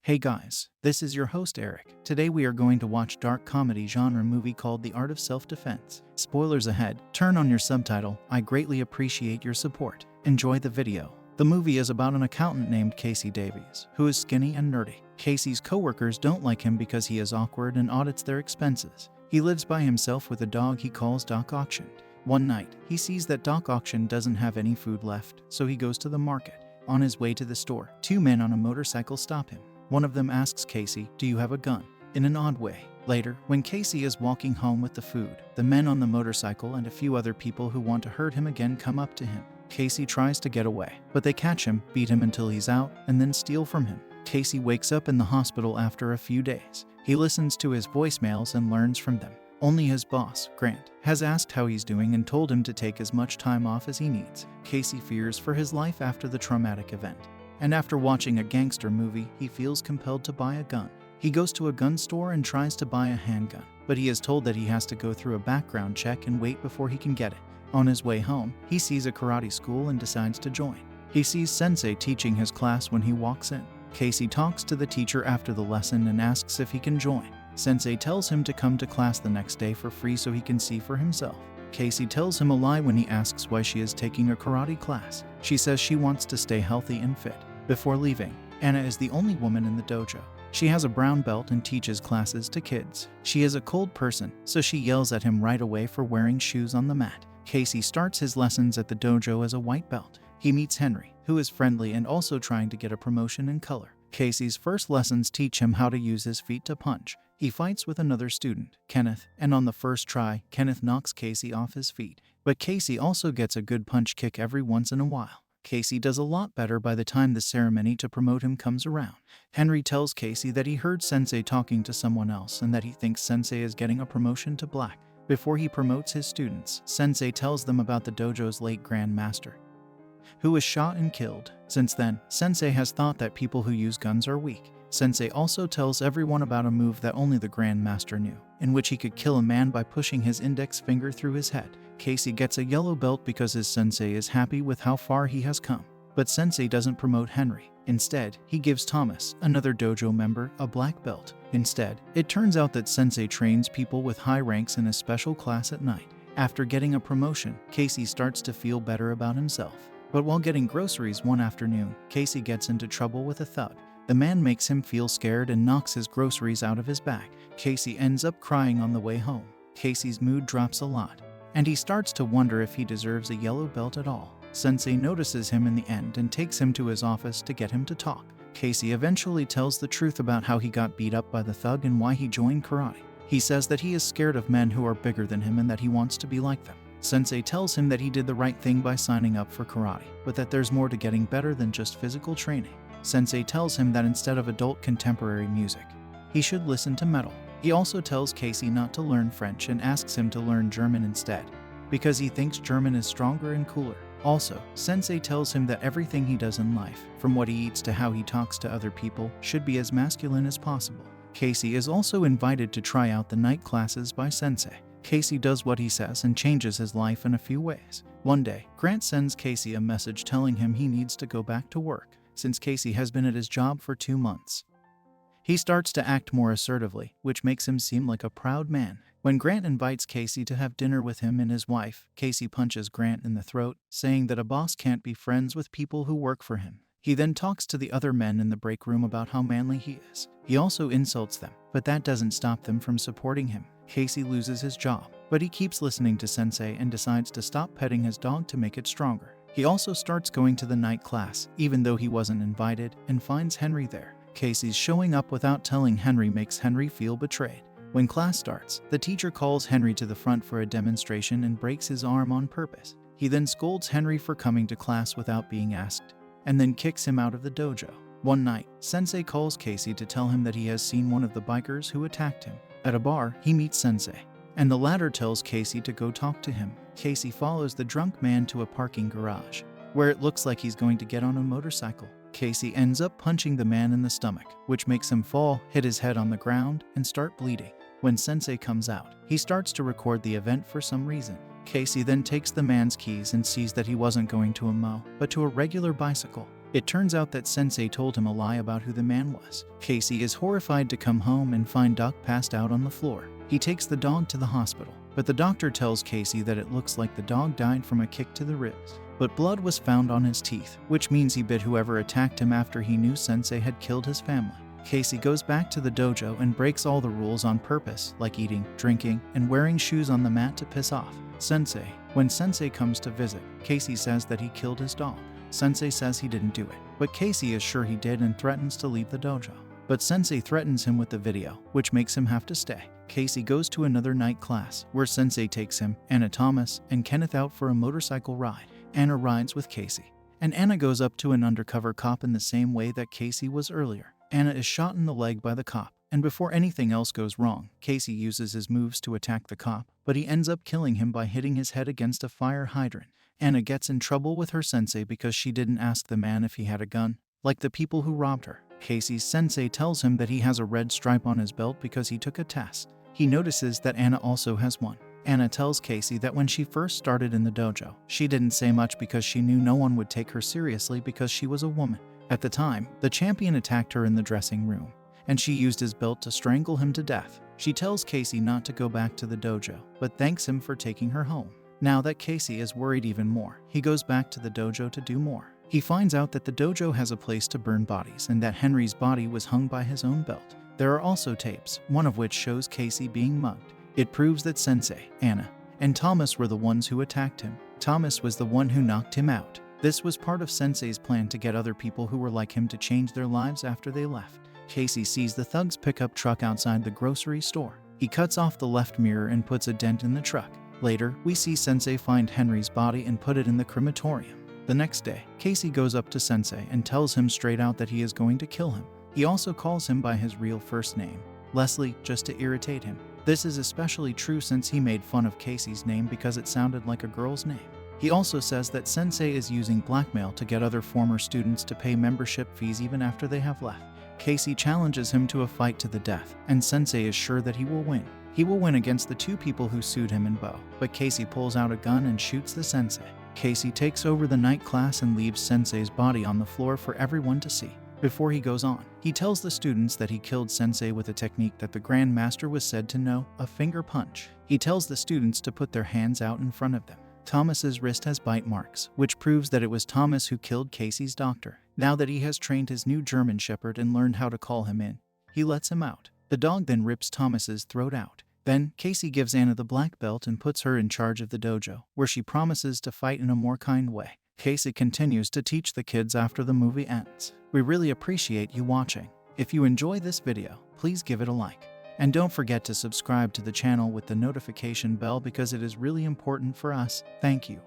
Hey guys, this is your host Eric. Today we are going to watch dark comedy genre movie called The Art of Self-Defense. Spoilers ahead, turn on your subtitle, I greatly appreciate your support. Enjoy the video. The movie is about an accountant named Casey Davies, who is skinny and nerdy. Casey's co-workers don't like him because he is awkward and audits their expenses. He lives by himself with a dog he calls Doc Auction. One night, he sees that Doc Auction doesn't have any food left, so he goes to the market. On his way to the store, two men on a motorcycle stop him. One of them asks Casey, "Do you have a gun?" in an odd way. Later, when Casey is walking home with the food, the men on the motorcycle and a few other people who want to hurt him again come up to him. Casey tries to get away, but they catch him, beat him until he's out, and then steal from him. Casey wakes up in the hospital after a few days. He listens to his voicemails and learns from them. Only his boss, Grant, has asked how he's doing and told him to take as much time off as he needs. Casey fears for his life after the traumatic event. And after watching a gangster movie, he feels compelled to buy a gun. He goes to a gun store and tries to buy a handgun, but he is told that he has to go through a background check and wait before he can get it. On his way home, he sees a karate school and decides to join. He sees Sensei teaching his class when he walks in. Casey talks to the teacher after the lesson and asks if he can join. Sensei tells him to come to class the next day for free so he can see for himself. Casey tells him a lie when he asks why she is taking a karate class. She says she wants to stay healthy and fit. Before leaving, Anna is the only woman in the dojo. She has a brown belt and teaches classes to kids. She is a cold person, so she yells at him right away for wearing shoes on the mat. Casey starts his lessons at the dojo as a white belt. He meets Henry, who is friendly and also trying to get a promotion in color. Casey's first lessons teach him how to use his feet to punch. He fights with another student, Kenneth, and on the first try, Kenneth knocks Casey off his feet. But Casey also gets a good punch kick every once in a while. Casey does a lot better by the time the ceremony to promote him comes around. Henry tells Casey that he heard Sensei talking to someone else and that he thinks Sensei is getting a promotion to black. Before he promotes his students, Sensei tells them about the dojo's late Grand Master, who was shot and killed. Since then, Sensei has thought that people who use guns are weak. Sensei also tells everyone about a move that only the Grand Master knew, in which he could kill a man by pushing his index finger through his head. Casey gets a yellow belt because his sensei is happy with how far he has come. But Sensei doesn't promote Henry. Instead, he gives Thomas, another dojo member, a black belt. Instead, it turns out that Sensei trains people with high ranks in a special class at night. After getting a promotion, Casey starts to feel better about himself. But while getting groceries one afternoon, Casey gets into trouble with a thug. The man makes him feel scared and knocks his groceries out of his bag. Casey ends up crying on the way home. Casey's mood drops a lot, and he starts to wonder if he deserves a yellow belt at all. Sensei notices him in the end and takes him to his office to get him to talk. Casey eventually tells the truth about how he got beat up by the thug and why he joined karate. He says that he is scared of men who are bigger than him and that he wants to be like them. Sensei tells him that he did the right thing by signing up for karate, but that there's more to getting better than just physical training. Sensei tells him that instead of adult contemporary music, he should listen to metal. He also tells Casey not to learn French and asks him to learn German instead, because he thinks German is stronger and cooler. Also, Sensei tells him that everything he does in life, from what he eats to how he talks to other people, should be as masculine as possible. Casey is also invited to try out the night classes by Sensei. Casey does what he says and changes his life in a few ways. One day, Grant sends Casey a message telling him he needs to go back to work, since Casey has been at his job for 2 months. He starts to act more assertively, which makes him seem like a proud man. When Grant invites Casey to have dinner with him and his wife, Casey punches Grant in the throat, saying that a boss can't be friends with people who work for him. He then talks to the other men in the break room about how manly he is. He also insults them, but that doesn't stop them from supporting him. Casey loses his job, but he keeps listening to Sensei and decides to stop petting his dog to make it stronger. He also starts going to the night class, even though he wasn't invited, and finds Henry there. Casey's showing up without telling Henry makes Henry feel betrayed. When class starts, the teacher calls Henry to the front for a demonstration and breaks his arm on purpose. He then scolds Henry for coming to class without being asked, and then kicks him out of the dojo. One night, Sensei calls Casey to tell him that he has seen one of the bikers who attacked him. At a bar, he meets Sensei, and the latter tells Casey to go talk to him. Casey follows the drunk man to a parking garage, where it looks like he's going to get on a motorcycle. Casey ends up punching the man in the stomach, which makes him fall, hit his head on the ground, and start bleeding. When Sensei comes out, he starts to record the event for some reason. Casey then takes the man's keys and sees that he wasn't going to a Mo, but to a regular bicycle. It turns out that Sensei told him a lie about who the man was. Casey is horrified to come home and find Duck passed out on the floor. He takes the dog to the hospital, but the doctor tells Casey that it looks like the dog died from a kick to the ribs. But blood was found on his teeth, which means he bit whoever attacked him after he knew Sensei had killed his family. Casey goes back to the dojo and breaks all the rules on purpose, like eating, drinking, and wearing shoes on the mat to piss off Sensei. When Sensei comes to visit, Casey says that he killed his dog. Sensei says he didn't do it, but Casey is sure he did and threatens to leave the dojo. But Sensei threatens him with the video, which makes him have to stay. Casey goes to another night class, where Sensei takes him, Anna Thomas, and Kenneth out for a motorcycle ride. Anna rides with Casey, and Anna goes up to an undercover cop in the same way that Casey was earlier. Anna is shot in the leg by the cop, and before anything else goes wrong, Casey uses his moves to attack the cop, but he ends up killing him by hitting his head against a fire hydrant. Anna gets in trouble with her sensei because she didn't ask the man if he had a gun, like the people who robbed her. Casey's sensei tells him that he has a red stripe on his belt because he took a test. He notices that Anna also has one. Anna tells Casey that when she first started in the dojo, she didn't say much because she knew no one would take her seriously because she was a woman. At the time, the champion attacked her in the dressing room, and she used his belt to strangle him to death. She tells Casey not to go back to the dojo, but thanks him for taking her home. Now that Casey is worried even more, he goes back to the dojo to do more. He finds out that the dojo has a place to burn bodies and that Henry's body was hung by his own belt. There are also tapes, one of which shows Casey being mugged. It proves that Sensei, Anna, and Thomas were the ones who attacked him. Thomas was the one who knocked him out. This was part of Sensei's plan to get other people who were like him to change their lives after they left. Casey sees the thug's pickup truck outside the grocery store. He cuts off the left mirror and puts a dent in the truck. Later, we see Sensei find Henry's body and put it in the crematorium. The next day, Casey goes up to Sensei and tells him straight out that he is going to kill him. He also calls him by his real first name, Leslie, just to irritate him. This is especially true since he made fun of Casey's name because it sounded like a girl's name. He also says that Sensei is using blackmail to get other former students to pay membership fees even after they have left. Casey challenges him to a fight to the death, and Sensei is sure that he will win. He will win against the two people who sued him in Bo, but Casey pulls out a gun and shoots the sensei. Casey takes over the night class and leaves Sensei's body on the floor for everyone to see. Before he goes on, he tells the students that he killed Sensei with a technique that the Grand Master was said to know, a finger punch. He tells the students to put their hands out in front of them. Thomas's wrist has bite marks, which proves that it was Thomas who killed Casey's doctor. Now that he has trained his new German Shepherd and learned how to call him in, he lets him out. The dog then rips Thomas's throat out. Then, Casey gives Anna the black belt and puts her in charge of the dojo, where she promises to fight in a more kind way. Casey continues to teach the kids after the movie ends. We really appreciate you watching. If you enjoy this video, please give it a like. And don't forget to subscribe to the channel with the notification bell because it is really important for us. Thank you.